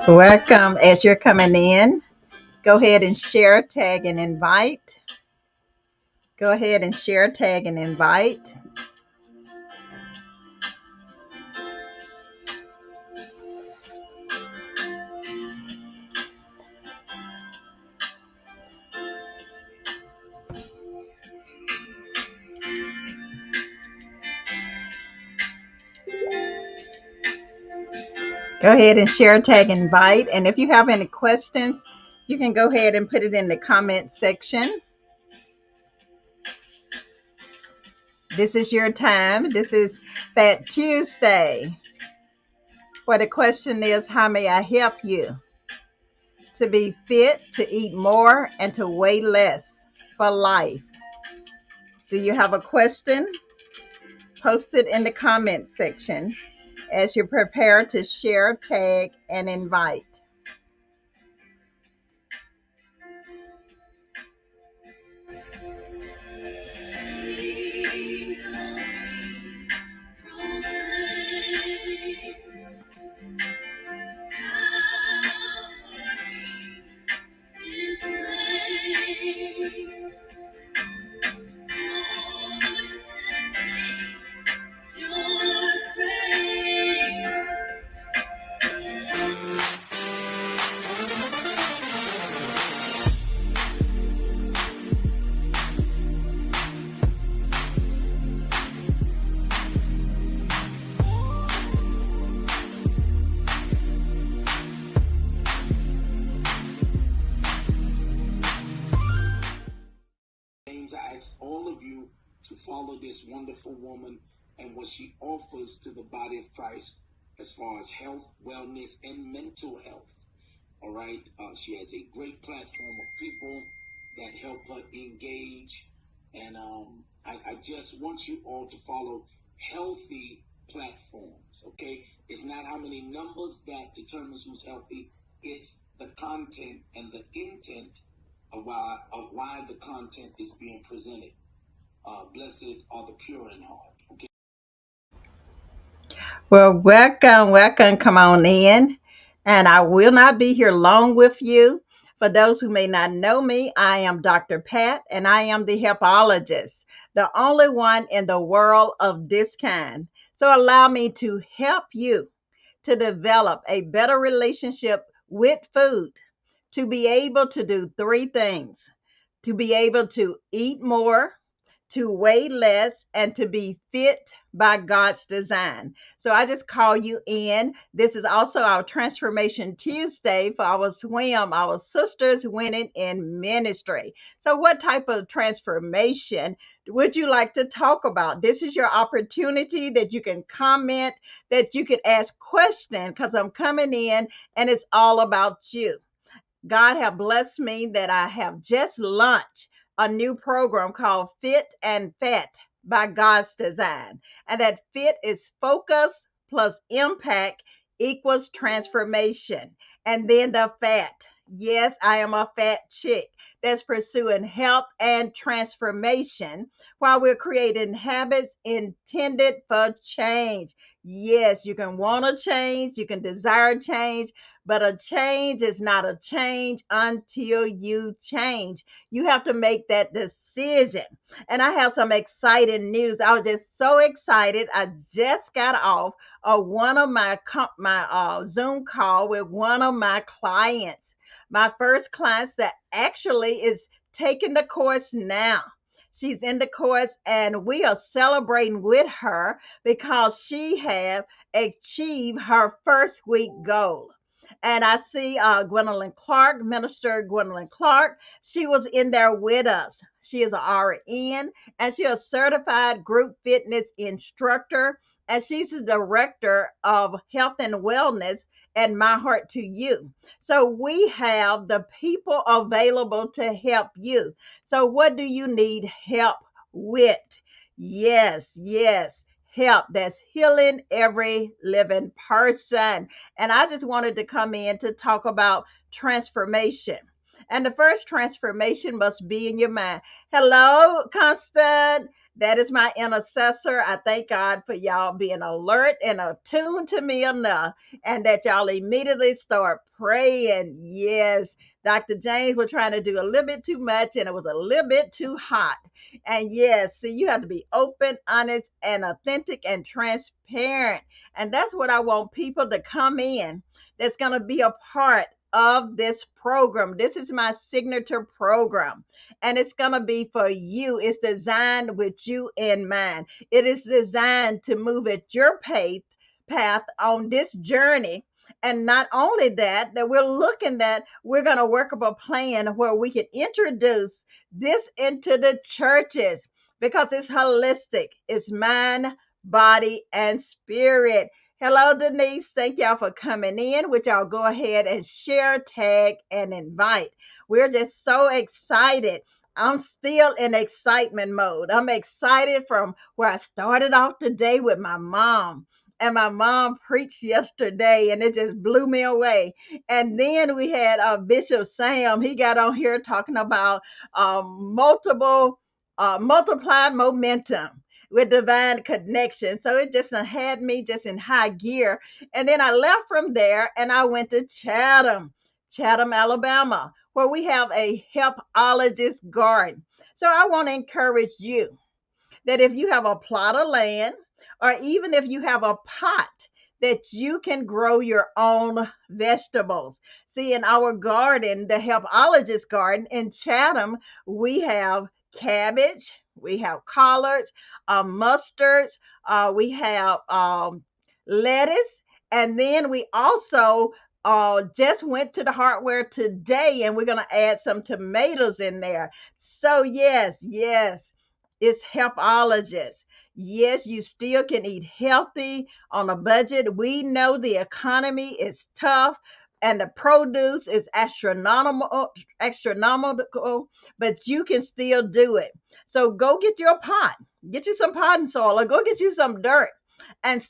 Welcome. As you're coming in, go ahead and share, tag, and invite. Go ahead and share, tag, and invite. Go ahead and share, tag, invite. And if you have any questions, you can go ahead and put it in the comment section. This is your time. This is Fat Tuesday, where the question is, how may I help you to be fit, to eat more, and to weigh less for life? Do you have a question? Post it in the comment section as you prepare to share, tag, and invite. I asked all of you to follow this wonderful woman and what she offers to the body of Christ as far as health, wellness, and mental health. All right. She has a great platform of people that help her engage. And I just want you all to follow healthy platforms. Okay. It's not how many numbers that determines who's healthy. It's the content and the intent of why the content is being presented. Blessed are the pure in heart. Okay. Well, welcome. Come on in. And I will not be here long with you. For those who may not know me, I am Dr. Pat, and I am the Helpologist, the only one in the world of this kind. So allow me to help you to develop a better relationship with food, to be able to do three things: to be able to eat more, to weigh less, and to be fit by God's design. So I just call you in. This is also our Transformation Tuesday for our swim, our sisters winning in ministry. So what type of transformation would you like to talk about? This is your opportunity that you can comment, that you can ask questions, because I'm coming in and it's all about you. God have blessed me that I have just launched a new program called Fit and Fat by God's design. And that fit is focus plus impact equals transformation. And then the fat. Yes, I am a fat chick that's pursuing health and transformation while we're creating habits intended for change. Yes, you can want to change, you can desire change, but a change is not a change until you change. You have to make that decision. And I have some exciting news. I was just so excited. I just got off of one of my Zoom call with one of my clients. My first client that actually is taking the course now. She's in the course and we are celebrating with her because she have achieved her first week goal. And I see Gwendolyn Clark, Minister Gwendolyn Clark. She was in there with us. She is a RN and she is a certified group fitness instructor. And she's the director of health and wellness at My Heart to You. So we have the people available to help you. So what do you need help with? Yes, help that's healing every living person. And I just wanted to come in to talk about transformation. And the first transformation must be in your mind. Hello, Constant. That is my intercessor. I thank God for y'all being alert and attuned to me enough, and that y'all immediately start praying. Yes, Dr. James was trying to do a little bit too much, and it was a little bit too hot. And yes, see, you have to be open, honest, and authentic and transparent. And that's what I want people to come in that's going to be a part of this program. This is my signature program, and it's going to be for you. It's designed with you in mind. It is designed to move at your path on this journey. And not only that, that we're looking that we're going to work up a plan where we can introduce this into the churches because it's holistic. It's mind, body, and spirit. Hello, Denise. Thank y'all for coming in, which y'all go ahead and share, tag, and invite. We're just so excited. I'm still in excitement mode. I'm excited from where I started off the day with my mom. And my mom preached yesterday, and it just blew me away. And then we had Bishop Sam. He got on here talking about multiplied momentum with divine connection. So it just had me just in high gear. And then I left from there and I went to Chatham, Alabama, where we have a helpologist garden. So I want to encourage you that if you have a plot of land, or even if you have a pot, that you can grow your own vegetables. See, in our garden, the Helpologist garden in Chatham, we have cabbage, we have collards, mustards, we have lettuce, and then we also just went to the hardware today, and we're going to add some tomatoes in there. So yes, it's Helpologist. Yes, you still can eat healthy on a budget. We know the economy is tough and the produce is astronomical, but you can still do it. So go get your pot, get you some potting soil, or go get you some dirt and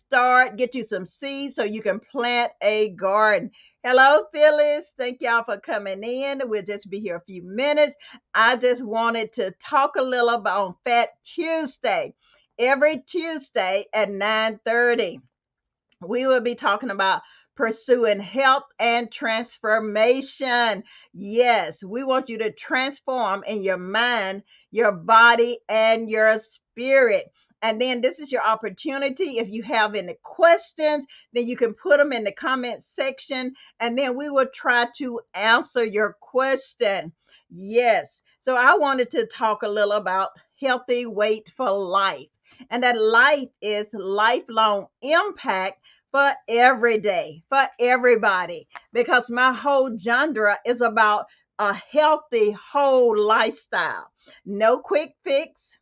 get you some seeds so you can plant a garden. Hello, Phyllis. Thank y'all for coming in. We'll just be here a few minutes. I just wanted to talk a little about Fat Tuesday. Every Tuesday at 9:30, we will be talking about pursuing health and transformation. Yes, we want you to transform in your mind, your body, and your spirit. And then this is your opportunity. If you have any questions, then you can put them in the comment section, and then we will try to answer your question. Yes. So I wanted to talk a little about healthy weight for life. And that life is lifelong impact for every day, for everybody, because my whole genre is about a healthy whole lifestyle. No quick fix.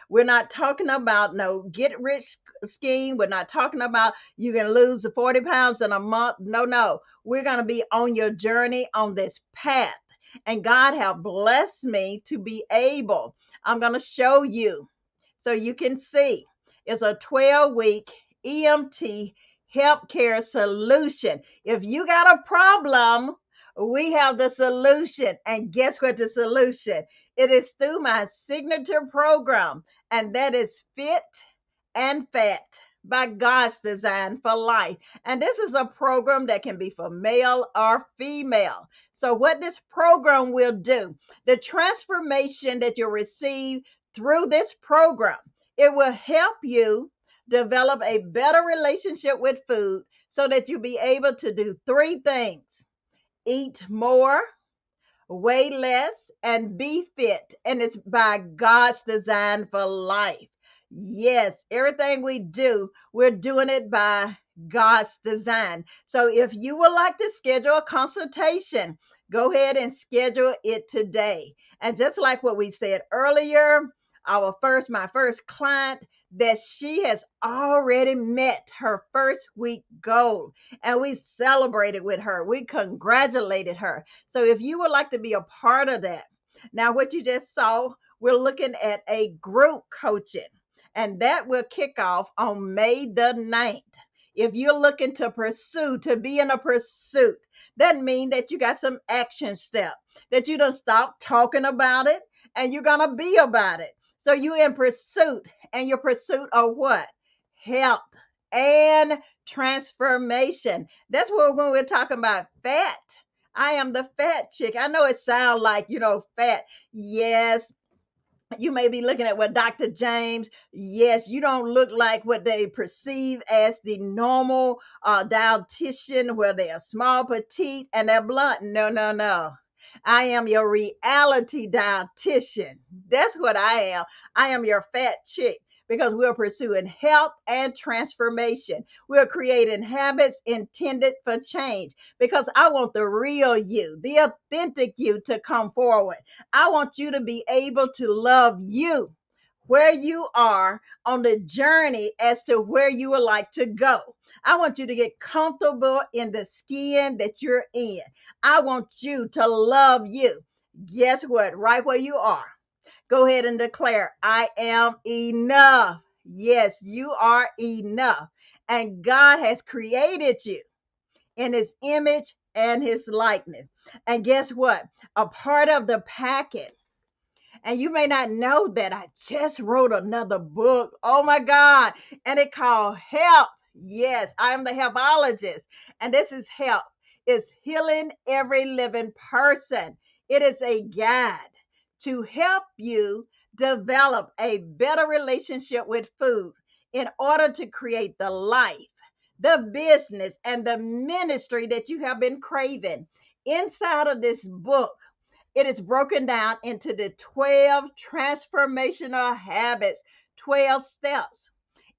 We're not talking about no get rich scheme. We're not talking about you can lose the 40 pounds in a month. No. We're going to be on your journey on this path. And God have blessed me to be able. I'm going to show you so you can see. It's a 12-week EMT healthcare solution. If you got a problem, we have the solution. And guess what the solution? It is through my signature program, and that is Fit and Fat by God's Design for Life. And this is a program that can be for male or female. So what this program will do, the transformation that you'll receive through this program, it will help you develop a better relationship with food so that you'll be able to do three things: eat more, weigh less, and be fit. And it's by God's design for life. Yes, everything we do, we're doing it by God's design. So if you would like to schedule a consultation, go ahead and schedule it today. And just like what we said earlier, my first client, that she has already met her first week goal, and we celebrated with her. We congratulated her. So if you would like to be a part of that, now what you just saw, we're looking at a group coaching, and that will kick off on May the 9th. If you're looking to pursue, to be in a pursuit, that means that you got some action step, that you don't stop talking about it and you're going to be about it. So you in pursuit, and your pursuit of what? Health and transformation. That's what when we're talking about fat. I am the fat chick. I know it sounds like, fat. Yes, you may be looking at what Dr. James, yes, you don't look like what they perceive as the normal dietitian, where they're small, petite, and they're blunt. No, no, no. I am your reality dietitian. That's what I am. I am your fat chick, because we're pursuing health and transformation. We're creating habits intended for change, because I want the real you, the authentic you, to come forward. I want you to be able to love you where you are on the journey as to where you would like to go. I want you to get comfortable in the skin that you're in. I want you to love you. Guess what? Right where you are. Go ahead and declare, I am enough. Yes, you are enough. And God has created you in his image and his likeness. And guess what? A part of the packet, and you may not know that I just wrote another book. Oh my God. And it called Help. Yes, I am the helpologist. And this is help. It's healing every living person. It is a guide to help you develop a better relationship with food in order to create the life, the business, and the ministry that you have been craving. Inside of this book, it is broken down into the 12 transformational habits, 12 steps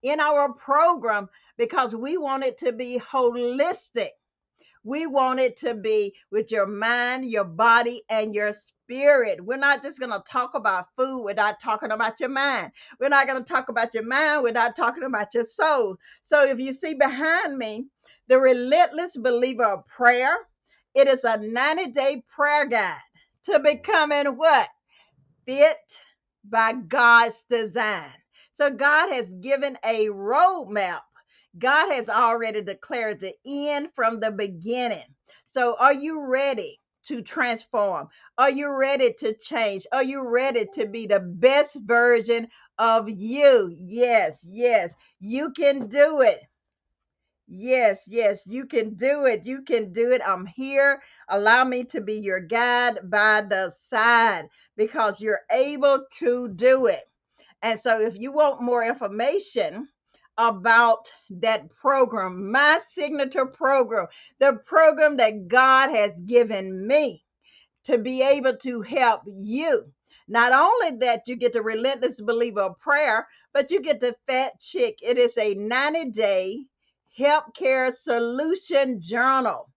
in our program, because we want it to be holistic. We want it to be with your mind, your body, and your spirit. We're not just going to talk about food without talking about your mind. We're not going to talk about your mind without talking about your soul. So if you see behind me, the Relentless Believer of Prayer, it is a 90-day prayer guide to becoming what? Fit by God's design. So God has given a roadmap. God has already declared the end from the beginning. So are you ready to transform? Are you ready to change? Are you ready to be the best version of you? Yes, yes, you can do it. Yes, yes, you can do it. You can do it. I'm here. Allow me to be your guide by the side, because you're able to do it. And so, if you want more information about that program, my signature program, the program that God has given me to be able to help you. Not only that, you get the Relentless Believer of Prayer, but you get the Fat Chick. It is a 90-day healthcare solution journal.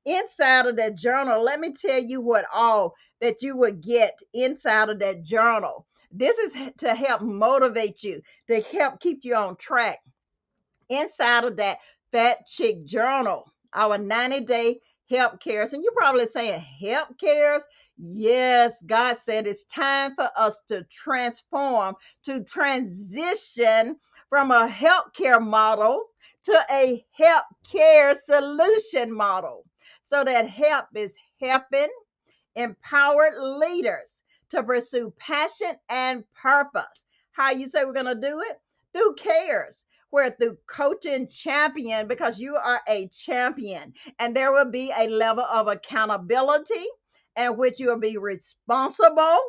Inside of that journal, let me tell you what all that you would get inside of that journal. This is to help motivate you, to help keep you on track. Inside of that Fat Chick journal, our 90-day help cares. And you're probably saying, help cares? Yes, God said it's time for us to transform, to transition from a healthcare model to a health care solution model. So that help is helping empowered leaders to pursue passion and purpose. How you say we're going to do it? Through cares, where through coaching champion, because you are a champion, and there will be a level of accountability in which you will be responsible.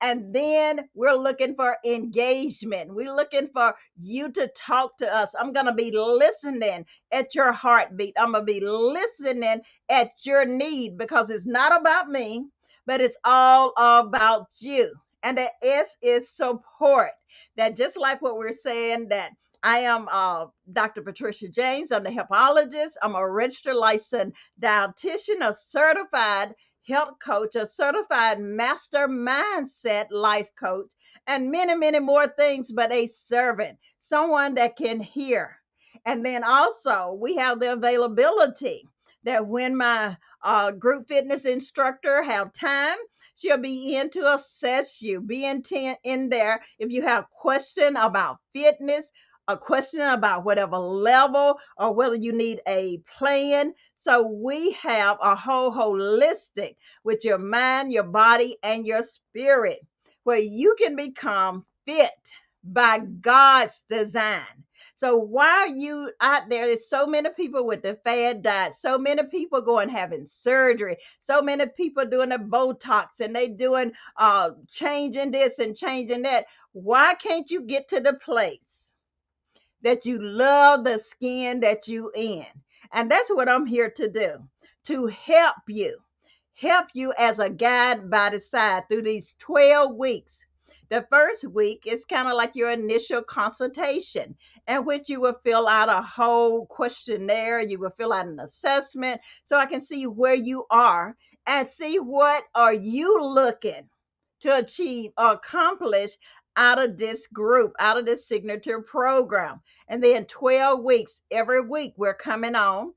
And then we're looking for engagement. We're looking for you to talk to us. I'm going to be listening at your heartbeat. I'm going to be listening at your need, because it's not about me, but it's all about you. And the S is support. That just like what we're saying, that I am Dr. Patricia James. I'm the Helpologist. I'm a registered licensed dietitian, a certified health coach, a certified master mindset life coach, and many, many more things, but a servant, someone that can hear. And then also we have the availability that when my group fitness instructor have time, she'll be in to assess you. Be intent in there if you have question about fitness, a question about whatever level or whether you need a plan. So we have a whole holistic with your mind, your body, and your spirit, where you can become fit by God's design. So while you out there's so many people with the fad diet, so many people going having surgery, so many people doing the Botox and they doing changing this and changing that. Why can't you get to the place that you love the skin that you in? And that's what I'm here to do, to help you as a guide by the side through these 12 weeks. The first week is kind of like your initial consultation, in which you will fill out a whole questionnaire. You will fill out an assessment so I can see where you are and see what are you looking to achieve or accomplish out of this group, out of this signature program. And then 12 weeks, every week we're coming on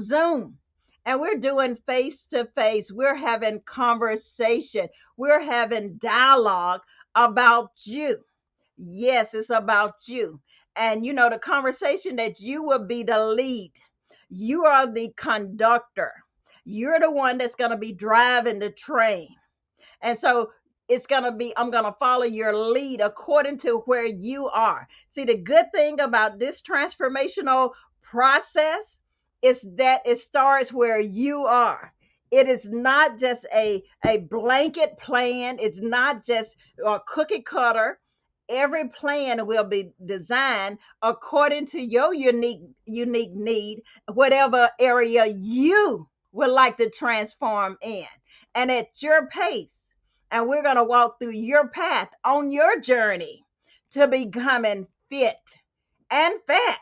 Zoom. And we're doing face to face. We're having conversation. We're having dialogue about you. Yes, it's about you. And the conversation that you will be the lead. You are the conductor. You're the one that's going to be driving the train. And so it's going to be, I'm going to follow your lead according to where you are. See, the good thing about this transformational process is that it starts where you are. It is not just a blanket plan. It's not just a cookie cutter. Every plan will be designed according to your unique need, whatever area you would like to transform in, and at your pace. And we're going to walk through your path on your journey to becoming fit and fat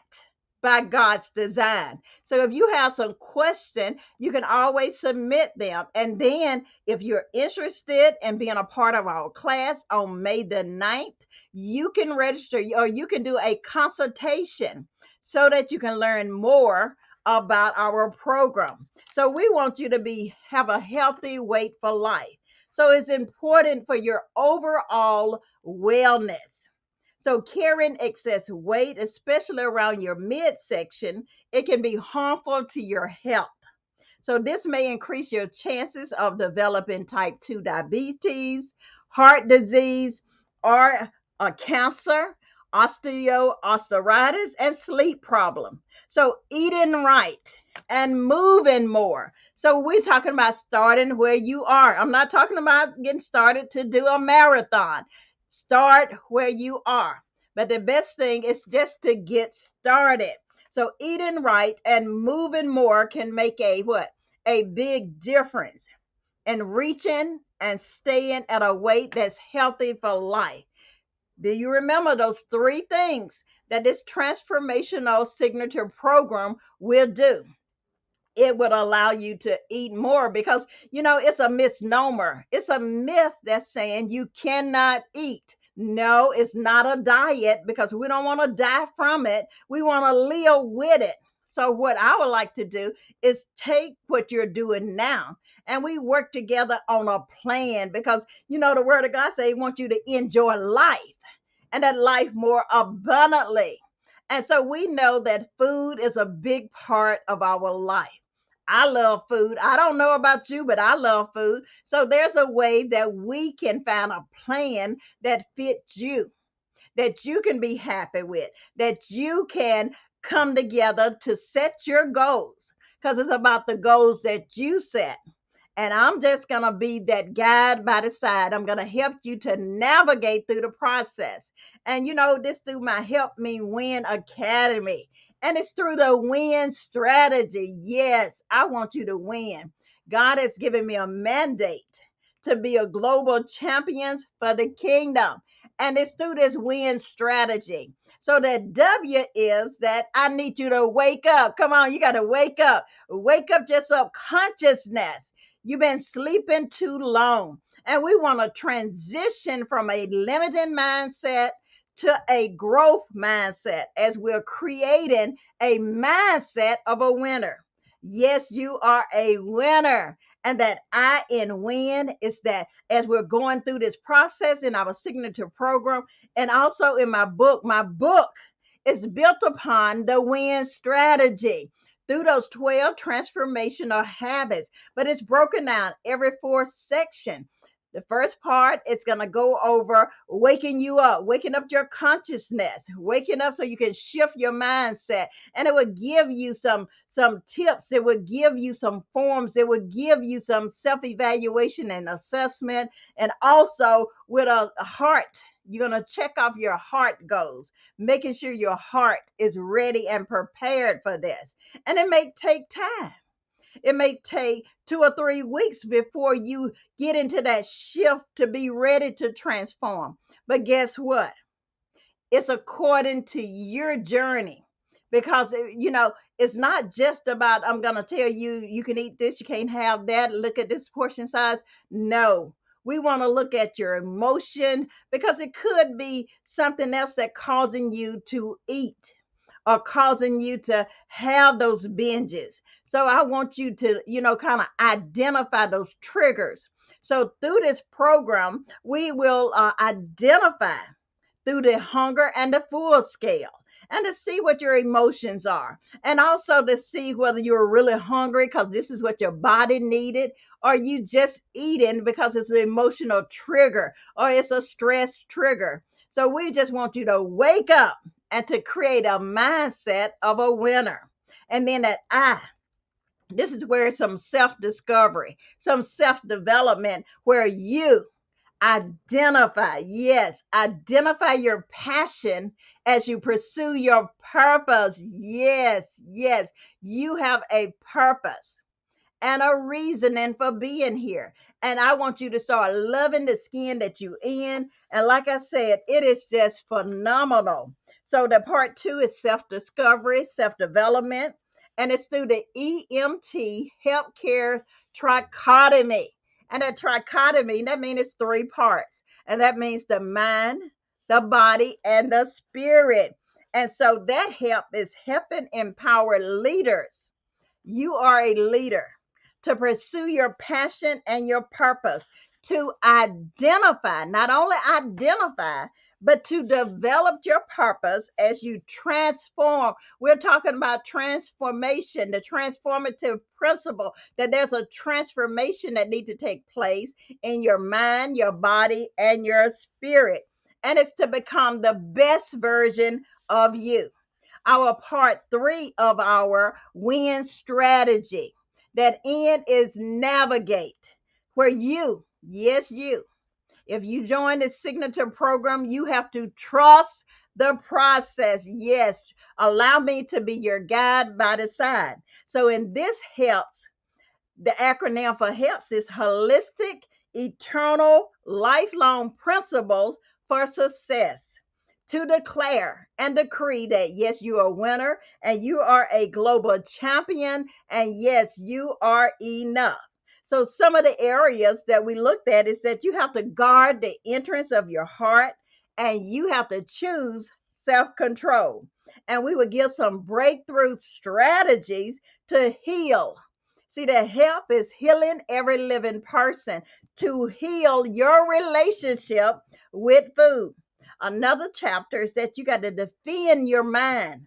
by God's design. So if you have some question, you can always submit them. And then if you're interested in being a part of our class on May the 9th, you can register or you can do a consultation so that you can learn more about our program. So we want you to have a healthy weight for life. So it's important for your overall wellness. So carrying excess weight, especially around your midsection, it can be harmful to your health. So this may increase your chances of developing type 2 diabetes, heart disease, or a cancer, osteoarthritis, and sleep problem. So eating right and moving more. So we're talking about starting where you are. I'm not talking about getting started to do a marathon. Start where you are. But the best thing is just to get started. So eating right and moving more can make a big difference in reaching and staying at a weight that's healthy for life. Do you remember those three things that this transformational signature program will do? It would allow you to eat more because, it's a misnomer. It's a myth that's saying you cannot eat. No, it's not a diet because we don't want to die from it. We want to live with it. So what I would like to do is take what you're doing now and we work together on a plan because, the word of God says he wants you to enjoy life and that life more abundantly. And so we know that food is a big part of our life. I love food. I don't know about you, but I love food. So there's a way that we can find a plan that fits you, that you can be happy with, that you can come together to set your goals because it's about the goals that you set. And I'm just going to be that guide by the side. I'm going to help you to navigate through the process. And this through my Help Me Win Academy. And it's through the win strategy. Yes, I want you to win. God has given me a mandate to be a global champion for the kingdom. And it's through this win strategy. So the W is that I need you to wake up. Come on, you got to wake up. Wake up your subconsciousness. You've been sleeping too long. And we want to transition from a limiting mindset to a growth mindset as we're creating a mindset of a winner. Yes, you are a winner. And that I in win is that as we're going through this process in our signature program and also in my book is built upon the win strategy through those 12 transformational habits, but it's broken down every fourth section. The first part, it's going to go over waking you up, waking up your consciousness, waking up so you can shift your mindset. And it will give you some tips. It will give you some forms. It will give you some self-evaluation and assessment. And also with a heart, you're going to check off your heart goals, making sure your heart is ready and prepared for this. And it may take time. It may take 2 or 3 weeks before you get into that shift to be ready to transform. But guess what? It's according to your journey, because it's not just about, I'm going to tell you you can eat this, you can't have that, look at this portion size. No, we want to look at your emotion, because it could be something else that causing you to eat or causing you to have those binges. So I want you to kind of identify those triggers. So through this program we will identify through the hunger and the full scale, and to see what your emotions are, and also to see whether you're really hungry because this is what your body needed, or you just eating because it's an emotional trigger or it's a stress trigger. So we just want you to wake up and to create a mindset of a winner. And then that this is where some self-discovery, some self-development, where you identify, yes, identify your passion as you pursue your purpose. Yes, yes, you have a purpose and a reasoning for being here. And I want you to start loving the skin that you in. And like I said, it is just phenomenal. So the part 2 is self-discovery, self-development, and it's through the EMT healthcare trichotomy. And that trichotomy, that means it's 3 parts. And that means the mind, the body, and the spirit. And so that help is helping empower leaders. You are a leader to pursue your passion and your purpose, to identify, not only identify, but to develop your purpose as you transform. We're talking about transformation, the transformative principle, that there's a transformation that needs to take place in your mind, your body, and your spirit. And it's to become the best version of you. Our part 3 of our win strategy. That N is navigate, where you, yes, you, if you join the signature program, you have to trust the process. Yes, allow me to be your guide by the side. So in this helps, the acronym for HELPS is holistic, eternal, lifelong principles for success. To declare and decree that yes, you are a winner and you are a global champion, and yes, you are enough. So some of the areas that we looked at is that you have to guard the entrance of your heart, and you have to choose self-control. And we would give some breakthrough strategies to heal. See, the help is healing every living person, to heal your relationship with food. Another chapter is that you got to defend your mind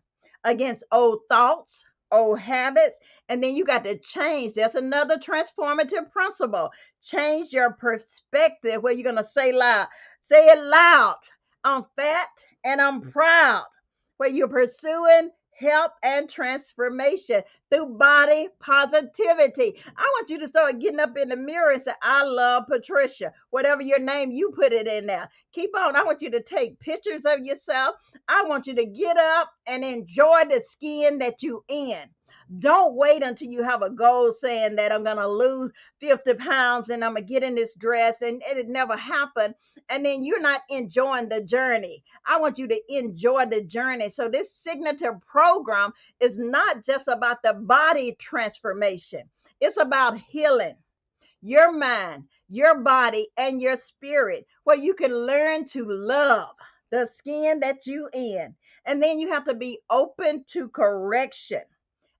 against old thoughts, old habits, and then you got to change. That's another transformative principle. Change your perspective, where you're going to say it loud. I'm fat and I'm proud. Where you're pursuing health and transformation through body positivity. I want you to start getting up in the mirror and say, I love Patricia. Whatever your name, you put it in there. Keep on. I want you to take pictures of yourself. I want you to get up and enjoy the skin that you in. Don't wait until you have a goal saying that I'm going to lose 50 pounds and I'm going to get in this dress, and it never happened. And then you're not enjoying the journey. I want you to enjoy the journey. So this signature program is not just about the body transformation. It's about healing your mind, your body, and your spirit, where you can learn to love the skin that you in. And then you have to be open to correction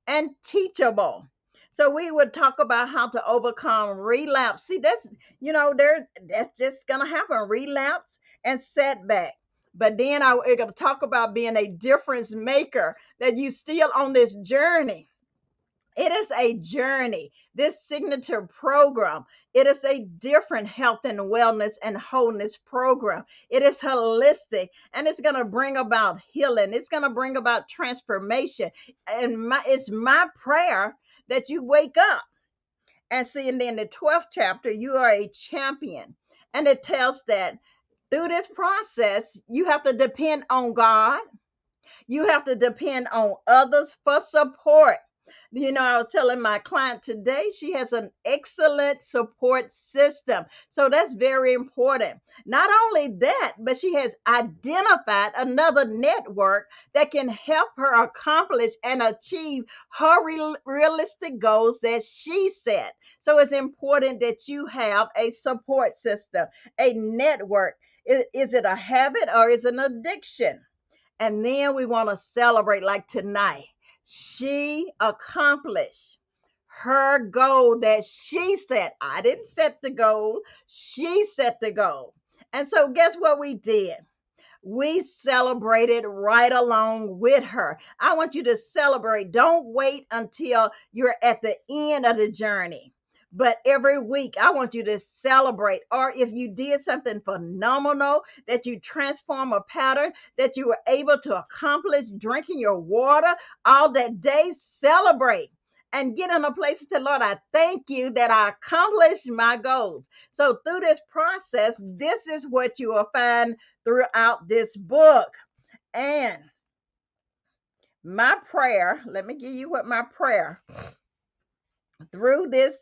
and teachable. So we would talk about how to overcome relapse. See, that's that's just gonna happen. Relapse and setback. But then we're going to talk about being a difference maker, that you still on this journey. It is a journey. This signature program, it is a different health and wellness and wholeness program. It is holistic, and it's going to bring about healing. It's going to bring about transformation. And it's my prayer that you wake up and see. And then the 12th chapter, you are a champion. And it tells that through this process, you have to depend on God. You have to depend on others for support. I was telling my client today, she has an excellent support system. So that's very important. Not only that, but she has identified another network that can help her accomplish and achieve her realistic goals that she set. So it's important that you have a support system, a network. Is it a habit or is it an addiction? And then we want to celebrate, like tonight. She accomplished her goal that she set. I didn't set the goal, she set the goal. And so, guess what we did? We celebrated right along with her. I want you to celebrate. Don't wait until you're at the end of the journey. But every week, I want you to celebrate. Or if you did something phenomenal, that you transform a pattern, that you were able to accomplish drinking your water all that day, celebrate and get in a place to say, Lord, I thank you that I accomplished my goals. So through this process, this is what you will find throughout this book. And my prayer, let me give you what my prayer through this,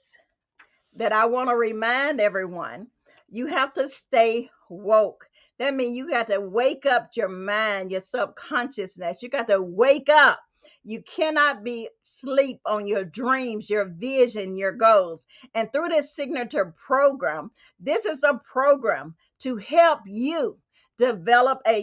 that I want to remind everyone, you have to stay woke. That means you got to wake up your mind, your subconsciousness. You got to wake up. You cannot be sleep on your dreams, your vision, your goals. And through this signature program, this is a program to help you develop a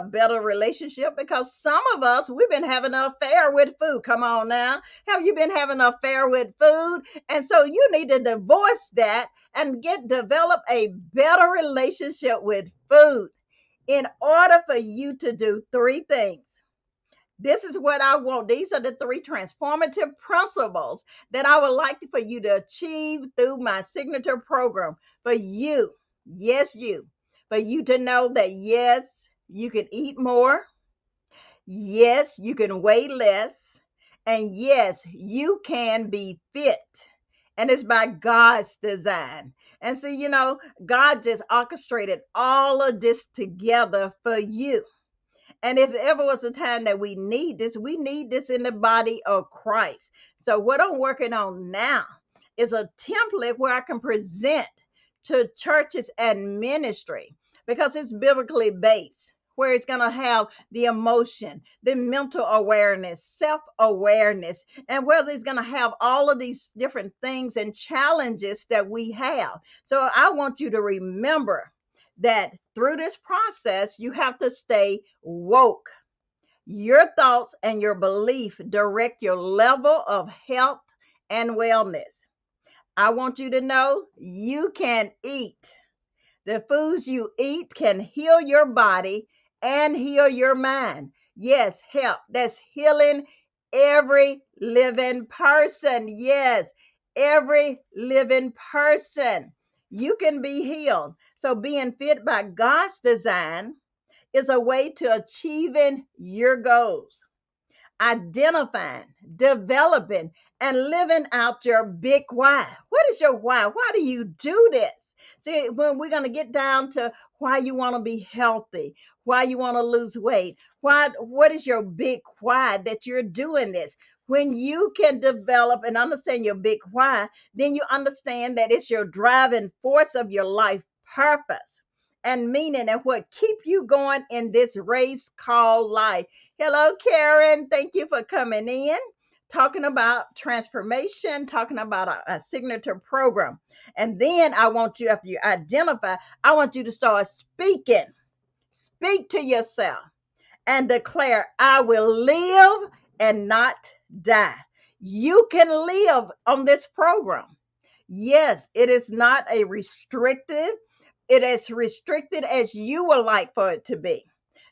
better relationship, because some of us, we've been having an affair with food. Come on now. Have you been having an affair with food? And so you need to divorce that and develop a better relationship with food in order for you to do three things. This is what I want. These are the three transformative principles that I would like for you to achieve through my signature program. For you, yes, for you to know that, yes, you can eat more. Yes, you can weigh less. And yes, you can be fit. And it's by God's design. And see, God just orchestrated all of this together for you. And if ever was a time that we need this in the body of Christ. So what I'm working on now is a template where I can present to churches and ministry, because it's biblically based, where it's going to have the emotion, the mental awareness, self-awareness, and whether it's going to have all of these different things and challenges that we have. So I want you to remember that through this process, you have to stay woke. Your thoughts and your belief direct your level of health and wellness. I want you to know you can eat. The foods you eat can heal your body and heal your mind. Yes, help. That's healing every living person. Yes, every living person. You can be healed. So being fit by God's design is a way to achieving your goals, identifying, developing, and living out your big why. What is your why? Why do you do this? See, when we're going to get down to why you want to be healthy, why you want to lose weight, what is your big why that you're doing this? When you can develop and understand your big why, then you understand that it's your driving force of your life purpose and meaning, and what keep you going in this race called life. Hello, Karen. Thank you for coming in. Talking about transformation, talking about a signature program. And then I want you, after you identify, I want you to start speaking. Speak to yourself and declare, I will live and not die. You can live on this program. Yes, it is not a restrictive. It is restricted as you would like for it to be.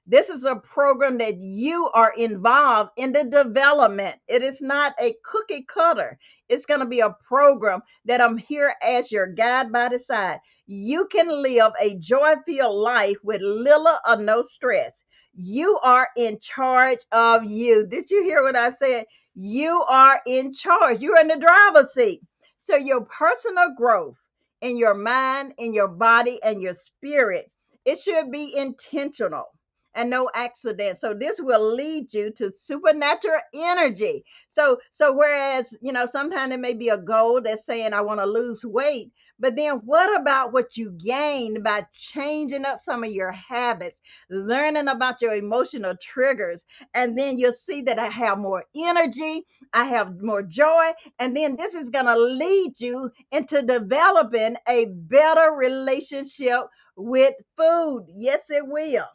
This is a program that you are involved in the development. It is not a cookie cutter. It's going to be a program that I'm here as your guide by the side. You can live a joy-filled life with little or no stress. You are in charge of you. Did you hear what I said? You are in charge. You're in the driver's seat. So your personal growth in your mind, in your body, and your spirit, it should be intentional and no accident. So this will lead you to supernatural energy. So whereas, sometimes it may be a goal that's saying I want to lose weight, but then what about what you gain by changing up some of your habits, learning about your emotional triggers, and then you'll see that I have more energy, I have more joy, and then this is going to lead you into developing a better relationship with food. Yes, it will.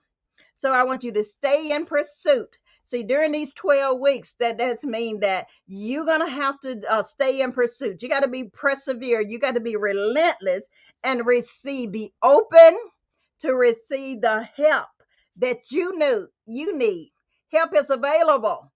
So I want you to stay in pursuit. See, during these 12 weeks, that's mean that you're going to have to stay in pursuit. You got to be persevere. You got to be relentless and be open to receive the help that you need. Help is available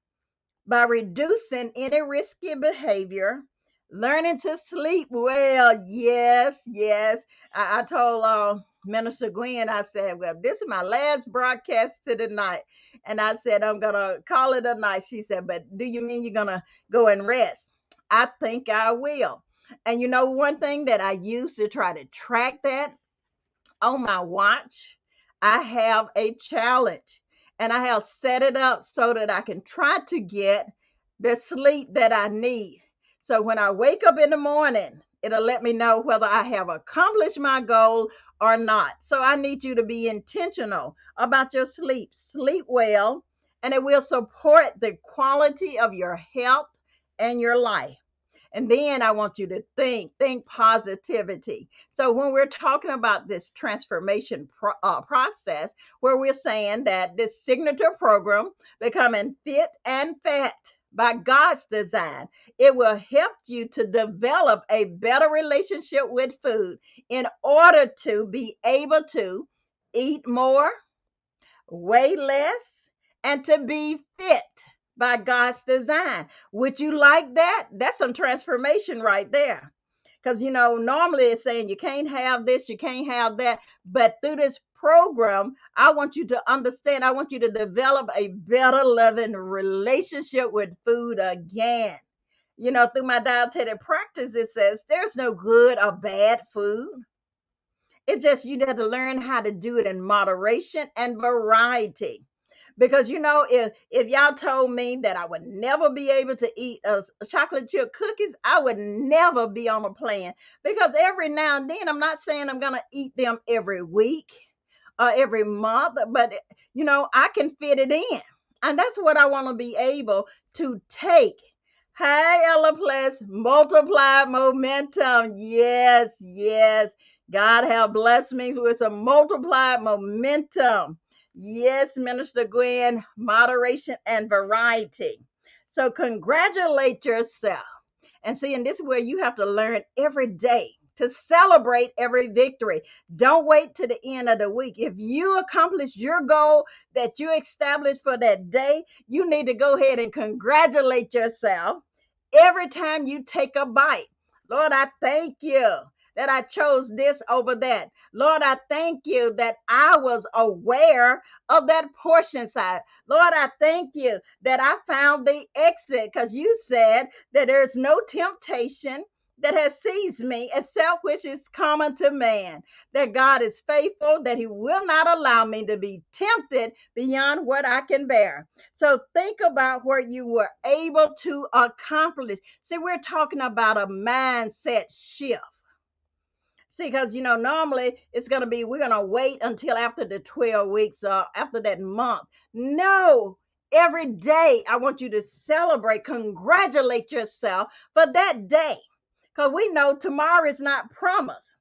by reducing any risky behavior, learning to sleep well. Yes, yes. I told Minister Gwen, I said, well, this is my last broadcast to the night. And I said, I'm going to call it a night. She said, but do you mean you're going to go and rest? I think I will. And one thing that I use to try to track that on my watch, I have a challenge and I have set it up so that I can try to get the sleep that I need. So when I wake up in the morning, it'll let me know whether I have accomplished my goal or not. So I need you to be intentional about your sleep. Sleep well, and it will support the quality of your health and your life. And then I want you to think positivity. So when we're talking about this transformation process, where we're saying that this signature program, becoming fit and fat by God's design, it will help you to develop a better relationship with food in order to be able to eat more, weigh less, and to be fit by God's design. Would you like that? That's some transformation right there. Because, normally it's saying you can't have this, you can't have that. But through this program, I want you to understand, I want you to develop a better loving relationship with food again. Through my dietetic practice, it says there's no good or bad food. It's just you have to learn how to do it in moderation and variety. Because if y'all told me that I would never be able to eat chocolate chip cookies, I would never be on a plan. Because every now and then, I'm not saying I'm gonna eat them every week or every month, but I can fit it in, and that's what I want to be able to take. Hey, Ella Plus, multiplied momentum. Yes, yes. God have blessed me with some multiplied momentum. Yes, Minister Gwen, moderation and variety. So congratulate yourself. And see, and this is where you have to learn every day to celebrate every victory. Don't wait to the end of the week. If you accomplish your goal that you established for that day, you need to go ahead and congratulate yourself every time you take a bite. Lord, I thank you that I chose this over that. Lord, I thank you that I was aware of that portion size. Lord, I thank you that I found the exit, because you said that there's no temptation that has seized me except which is common to man, that God is faithful, that he will not allow me to be tempted beyond what I can bear. So think about what you were able to accomplish. See, we're talking about a mindset shift. See, because normally it's going to be we're going to wait until after the 12 weeks or after that month. No, every day I want you to celebrate, congratulate yourself for that day, because we know tomorrow is not promised.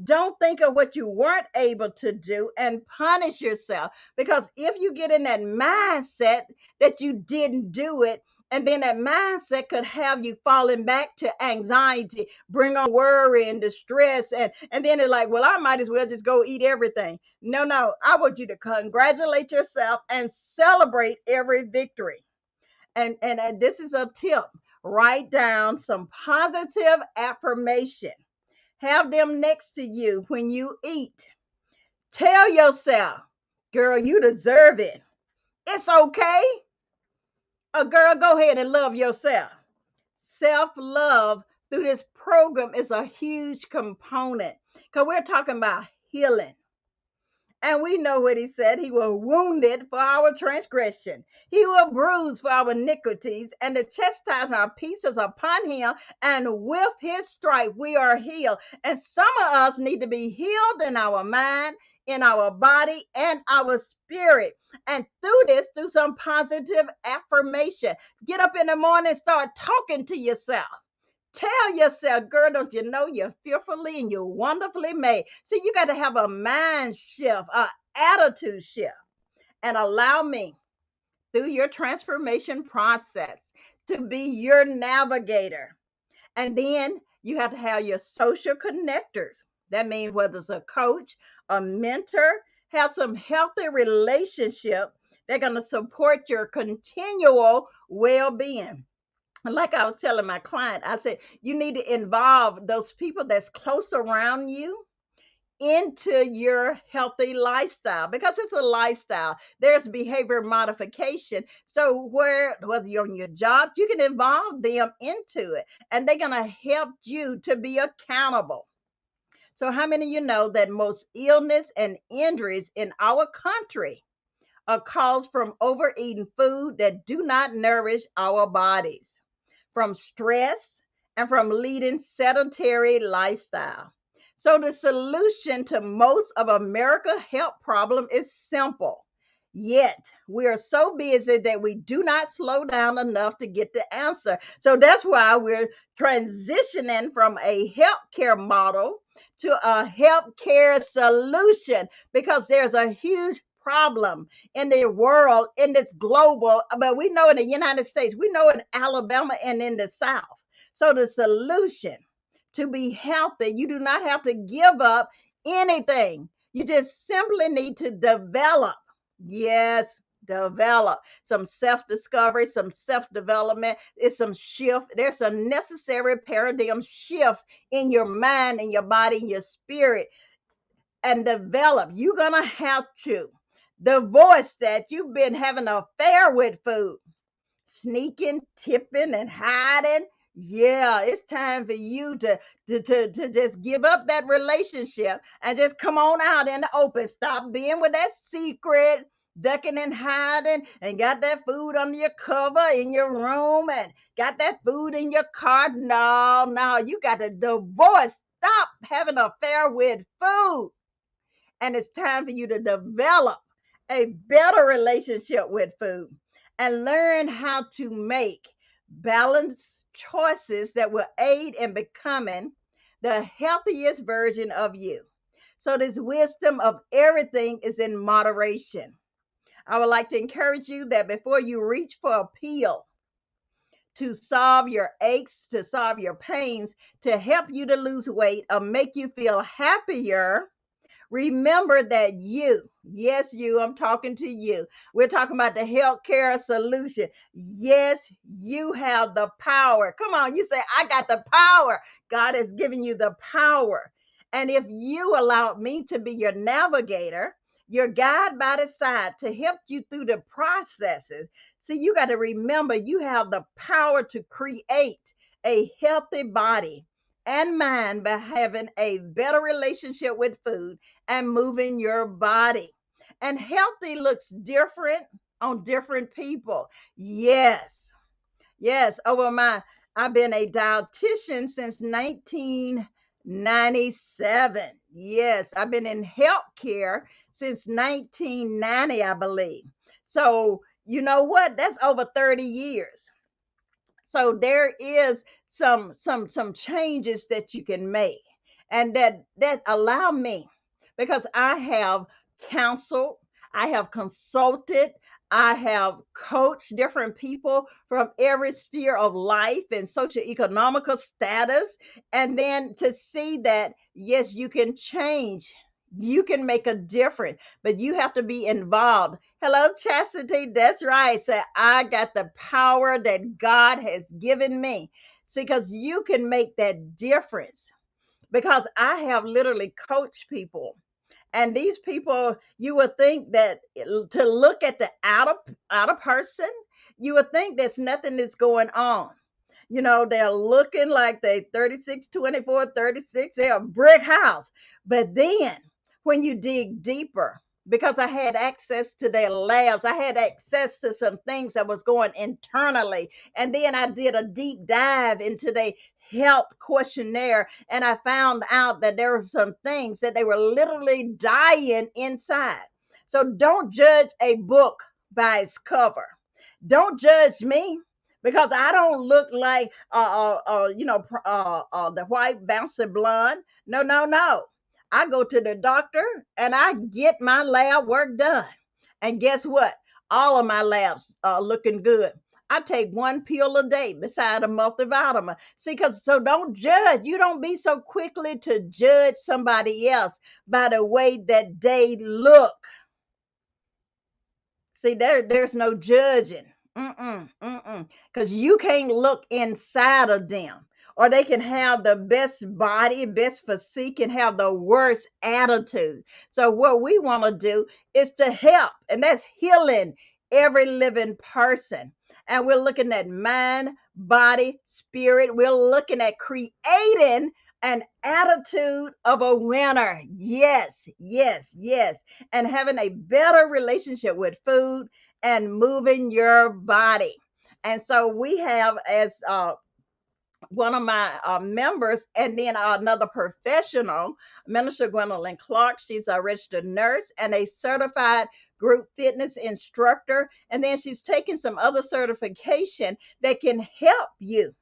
Don't think of what you weren't able to do and punish yourself, because if you get in that mindset that you didn't do it, And then that mindset could have you falling back to anxiety, bring on worry and distress. And then it's like, well, I might as well just go eat everything. No, no, I want you to congratulate yourself and celebrate every victory. And this is a tip. Write down some positive affirmation. Have them next to you when you eat. Tell yourself, girl, you deserve it. It's okay. Girl, go ahead and love yourself. Self love through this program is a huge component because we're talking about healing. And we know what he said. He was wounded for our transgression. He was bruised for our iniquities. And the chastisement of our peace is upon him. And with his stripe, we are healed. And some of us need to be healed in our mind, in our body, and our spirit. And through some positive affirmation. Get up in the morning and start talking to yourself. Tell yourself, girl, don't you know you're fearfully and you're wonderfully made? See, you got to have a mind shift, an attitude shift, and allow me through your transformation process to be your navigator. And then you have to have your social connectors. That means whether it's a coach, a mentor, have some healthy relationship, they're going to support your continual well-being. Like I was telling my client, I said, you need to involve those people that's close around you into your healthy lifestyle because it's a lifestyle. There's behavior modification. So whether you're on your job, you can involve them into it and they're going to help you to be accountable. So how many of you know that most illness and injuries in our country are caused from overeating food that do not nourish our bodies, from stress, and from leading sedentary lifestyle. So the solution to most of America's health problem is simple. Yet we are so busy that we do not slow down enough to get the answer. So that's why we're transitioning from a healthcare model to a healthcare solution because there's a huge problem in the world, in this global, but we know in the United States, we know in Alabama and in the South. So the solution to be healthy, you do not have to give up anything. You just simply need to develop. Yes, develop some self-discovery, some self-development. It's some shift. There's a necessary paradigm shift in your mind, in your body, in your spirit, and develop. You're gonna have to divorce that you've been having an affair with food, sneaking, tipping, and hiding. Yeah, it's time for you to just give up that relationship and just come on out in the open. Stop being with that secret, ducking and hiding, and got that food under your cover in your room and got that food in your car. No, no, you got to divorce. Stop having an affair with food. And it's time for you to develop a better relationship with food and learn how to make balanced choices that will aid in becoming the healthiest version of you. So, this wisdom of everything is in moderation. I would like to encourage you that before you reach for a pill to solve your aches, to solve your pains, to help you to lose weight or make you feel happier, remember that you, yes, you, I'm talking to you. We're talking about the healthcare solution. Yes, you have the power. Come on, you say, I got the power. God has given you the power. And if you allow me to be your navigator, your guide by the side to help you through the processes. See, you got to remember you have the power to create a healthy body and mind by having a better relationship with food and moving your body. And healthy looks different on different people. Yes. Yes. I've been a dietitian since 1997. Yes. I've been in healthcare since 1990, I believe. So, you know what? That's over 30 years. So there is some changes that you can make and that allow me, because I have counseled, I have consulted, I have coached different people from every sphere of life and socioeconomical status. And then to see that, yes, you can change. You can make a difference, but you have to be involved. Hello, Chastity. That's right. Say, I got the power that God has given me. See, because you can make that difference. Because I have literally coached people, and these people, you would think that to look at the outer person, you would think there's nothing that's going on. They're looking like they 36, 24, 36. They're a brick house. But then when you dig deeper, because I had access to their labs, I had access to some things that was going internally. And then I did a deep dive into their health questionnaire, and I found out that there were some things that they were literally dying inside. So don't judge a book by its cover. Don't judge me because I don't look like the white bouncy blonde. No, no, no. I go to the doctor and I get my lab work done. And guess what? All of my labs are looking good. I take one pill a day beside a multivitamin. See, because so don't judge. You don't be so quickly to judge somebody else by the way that they look. See, there's no judging. Because you can't look inside of them. Or they can have the best body, best physique, and have the worst attitude. So what we want to do is to help, and that's healing every living person. And we're looking at mind, body, spirit. We're looking at creating an attitude of a winner. Yes, yes, yes. And having a better relationship with food and moving your body. And so we have as one of my members, and then another professional, Minister Gwendolyn Clark. She's a registered nurse and a certified group fitness instructor. And then she's taking some other certification that can help you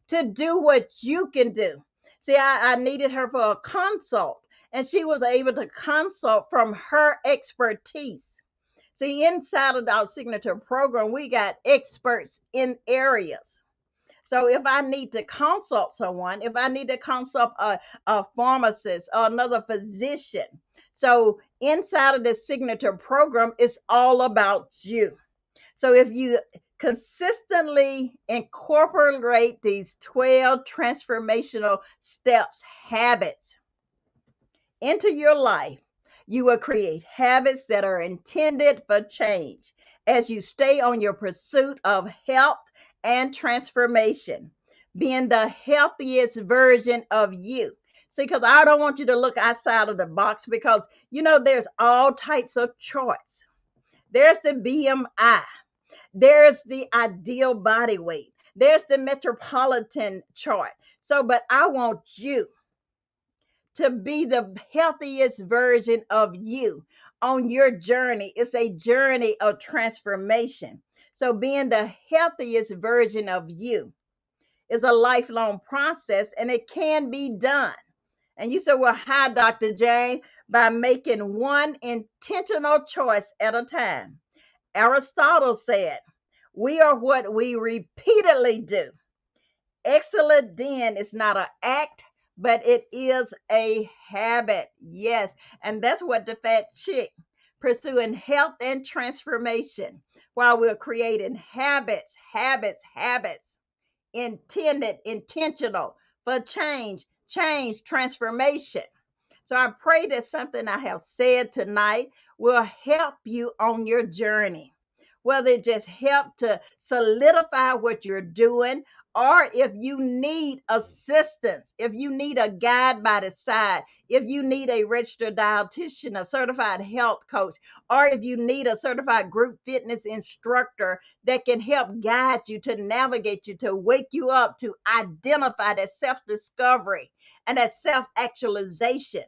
to do what you can do. See, I needed her for a consult, and she was able to consult from her expertise. See, inside of our signature program, we got experts in areas. So if I need to consult someone, if I need to consult a pharmacist or another physician, so inside of the signature program, it's all about you. So if you consistently incorporate these 12 transformational steps, habits into your life, you will create habits that are intended for change as you stay on your pursuit of health and transformation, being the healthiest version of you. See, because I don't want you to look outside of the box because, there's all types of charts. There's the BMI. There's the ideal body weight. There's the metropolitan chart. So, but I want you to be the healthiest version of you on your journey. It's a journey of transformation. So, being the healthiest version of you is a lifelong process, and it can be done. And you say, well, how, Dr. Jane? By making one intentional choice at a time. Aristotle said, we are what we repeatedly do. Excellent then is not an act, but it is a habit. Yes. And that's what the fat chick pursuing health and transformation while we're creating habits, intended, intentional for change, transformation. So I pray that something I have said tonight will help you on your journey, whether it just help to solidify what you're doing, or if you need assistance, if you need a guide by the side, if you need a registered dietitian, a certified health coach, or if you need a certified group fitness instructor that can help guide you, to navigate you, to wake you up, to identify that self-discovery and that self-actualization.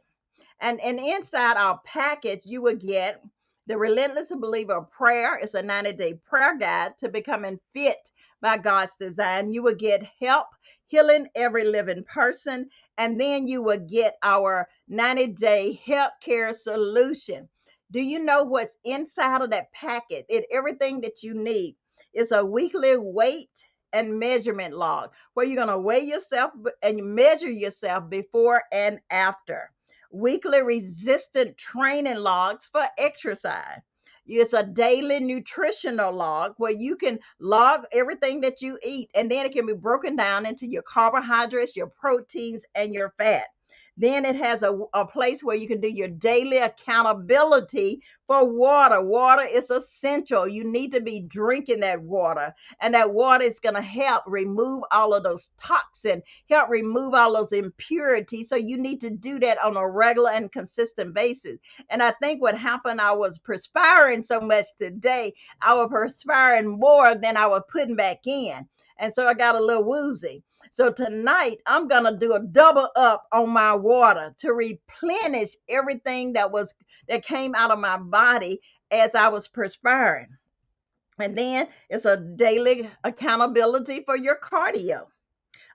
And inside our package, you will get the Relentless Believer Prayer. It's a 90-day prayer guide to becoming fit by God's design. You will get help healing every living person. And then you will get our 90-day health care solution. Do you know what's inside of that packet? Everything that you need. It's a weekly weight and measurement log where you're going to weigh yourself and measure yourself before and after. Weekly resistant training logs for exercise. It's a daily nutritional log where you can log everything that you eat, and then it can be broken down into your carbohydrates, your proteins, and your fat. Then it has a place where you can do your daily accountability for water. Water is essential. You need to be drinking that water, and that water is going to help remove all of those toxins, help remove all those impurities. So you need to do that on a regular and consistent basis. And I think what happened, I was perspiring so much today, I was perspiring more than I was putting back in. And so I got a little woozy. So tonight I'm going to do a double up on my water to replenish everything that came out of my body as I was perspiring. And then it's a daily accountability for your cardio,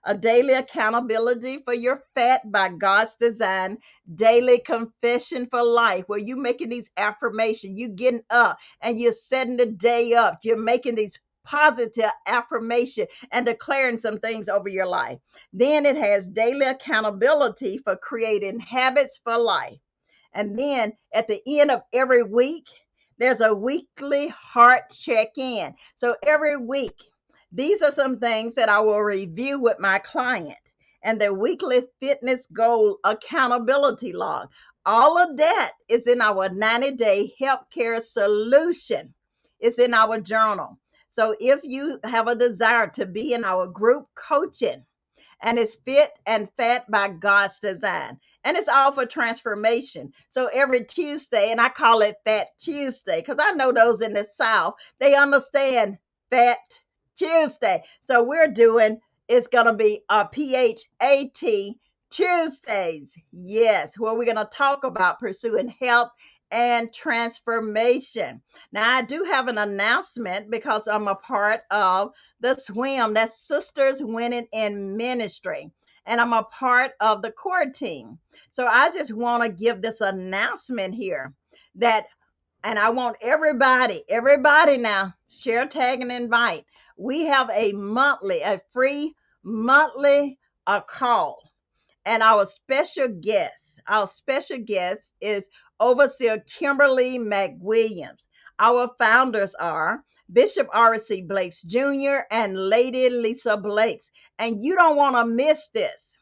a daily accountability for your fat by God's design, daily confession for life, where you making these affirmations, you getting up and you're setting the day up, you're making these positive affirmation and declaring some things over your life. Then it has daily accountability for creating habits for life. And then at the end of every week, there's a weekly heart check in. So every week, these are some things that I will review with my client, and the weekly fitness goal accountability log. All of that is in our 90-day healthcare solution. It's in our journal. So if you have a desire to be in our group coaching, and it's fit and fat by God's design. And it's all for transformation. So every Tuesday, and I call it Fat Tuesday because I know those in the South, they understand Fat Tuesday. So we're doing, it's going to be a PHAT Tuesdays. Yes, where we're going to talk about pursuing health and transformation. Now, I do have an announcement because I'm a part of the swim, that's Sisters Winning in Ministry, and I'm a part of the core team. So I just want to give this announcement here that, and I want everybody now, share, tag, and invite. We have a free monthly call, and our special guest is Overseer Kimberly McWilliams. Our founders are Bishop R.C. Blakes Jr. and Lady Lisa Blakes. And you don't want to miss this.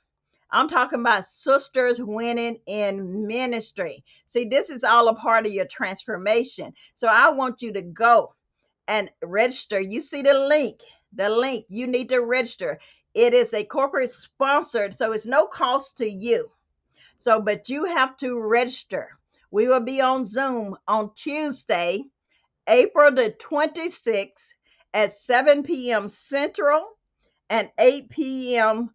I'm talking about Sisters Winning in Ministry. See, this is all a part of your transformation. So I want you to go and register. You see the link, you need to register. It is a corporate sponsored, so it's no cost to you. So, but you have to register. We will be on Zoom on Tuesday, April the 26th at 7 p.m. Central and 8 p.m.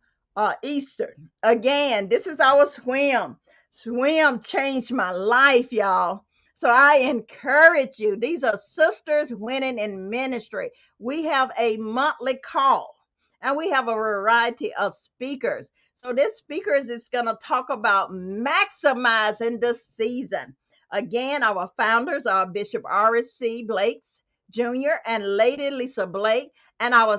Eastern. Again, this is our swim. Swim changed my life, y'all. So I encourage you. These are Sisters Winning in Ministry. We have a monthly call, and we have a variety of speakers. So this speakers is going to talk about maximizing the season. Again, our founders are Bishop R.C. Blakes Jr. and Lady Lisa Blake, and our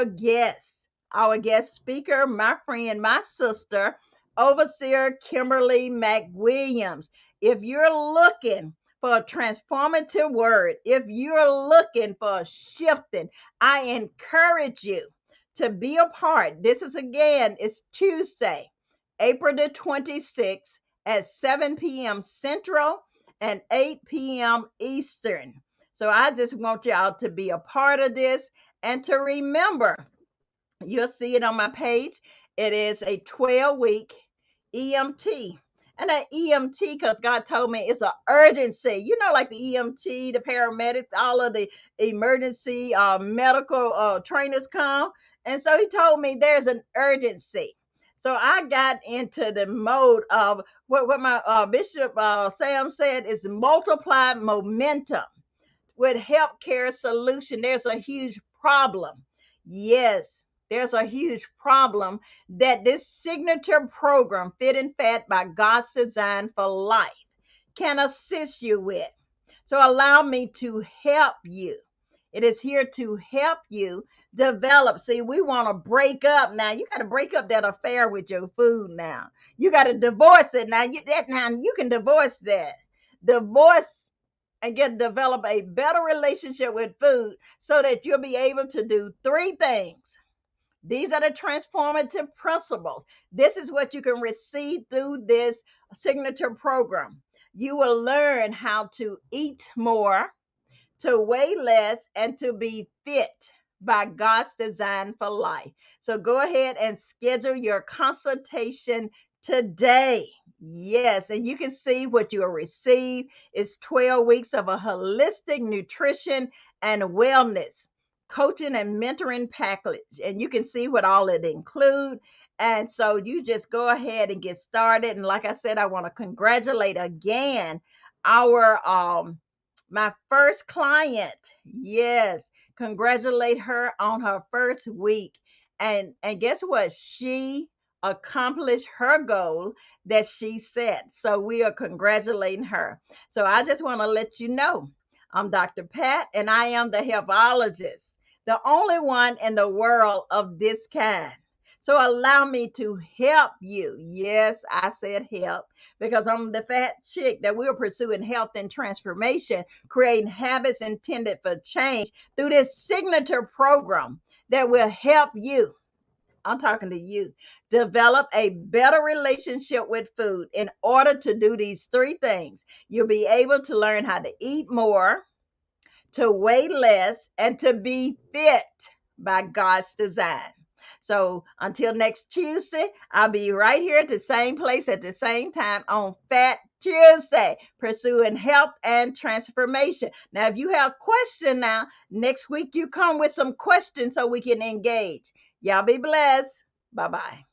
guest speaker, my friend, my sister, Overseer Kimberly McWilliams. If you're looking for a transformative word, if you're looking for a shifting, I encourage you to be a part. This is again, it's Tuesday, April the 26th at 7 p.m. Central and 8 p.m. Eastern. So I just want y'all to be a part of this and to remember, you'll see it on my page. It is a 12-week EMT. And that EMT, because God told me it's an urgency. You know, like the EMT, the paramedics, all of the emergency medical trainers come. And so he told me there's an urgency. So I got into the mode of what my Bishop Sam said is multiplied momentum with healthcare solution. There's a huge problem. Yes, there's a huge problem that this signature program, Fit and Fat by God's Design for Life, can assist you with. So allow me to help you. It is here to help you develop. See, we want to break up now. You got to break up that affair with your food now. You got to divorce it now. Now you can divorce that. Divorce and develop a better relationship with food so that you'll be able to do three things. These are the transformative principles. This is what you can receive through this signature program. You will learn how to eat more, to weigh less, and to be fit by God's design for life. So go ahead and schedule your consultation today. Yes, and you can see what you will receive. It's 12 weeks of a holistic nutrition and wellness coaching and mentoring package, and you can see what all it include. And so you just go ahead and get started. And like I said, I want to congratulate again our my first client. Yes, congratulate her on her first week. And guess what? She accomplished her goal that she set. So we are congratulating her. So I just want to let you know I'm Dr. Pat, and I am the Helpologist, the only one in the world of this kind. So allow me to help you. Yes, I said help because I'm the fat chick that we're pursuing health and transformation, creating habits intended for change through this signature program that will help you. I'm talking to you. Develop a better relationship with food in order to do these three things. You'll be able to learn how to eat more, to weigh less, and to be fit by God's design. So until next Tuesday, I'll be right here at the same place at the same time on Fat Tuesday, pursuing health and transformation. Now, if you have questions now, next week you come with some questions so we can engage. Y'all be blessed. Bye-bye.